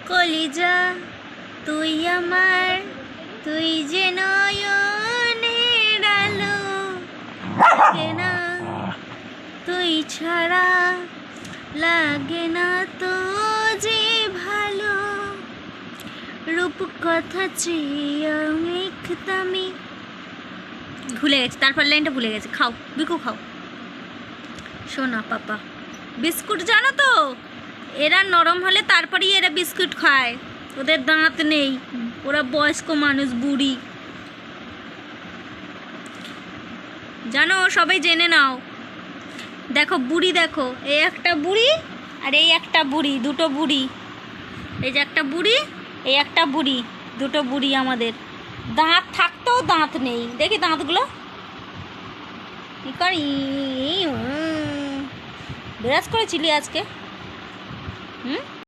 কলিজা তুই আমার, তুই যে নয়নের আলো, লাগে না তুই ছাড়া, লাগে না তো যে ভালো, রূপ কথা চেয়ে মেঘতামি। ভুলে গেছি, তারপর লাইনটা ভুলে গেছি। খাও বিকু, খাও শোনা পাপা। বিস্কুট জানো তো, এরা নরম হলে তারপরেই এরা বিস্কুট খায়, ওদের দাঁত নেই, ওরা বয়স্ক মানুষ, বুড়ি জানো, সবাই জেনে নাও। দেখো বুড়ি, দেখো এই একটা বুড়ি আর এই একটা বুড়ি, দুটো বুড়ি। এই যে একটা বুড়ি, এই একটা বুড়ি, দুটো বুড়ি। আমাদের দাঁত থাকতেও দাঁত নেই, দেখি দাঁতগুলো কি করি। বিরাজ করেছিলি আজকে?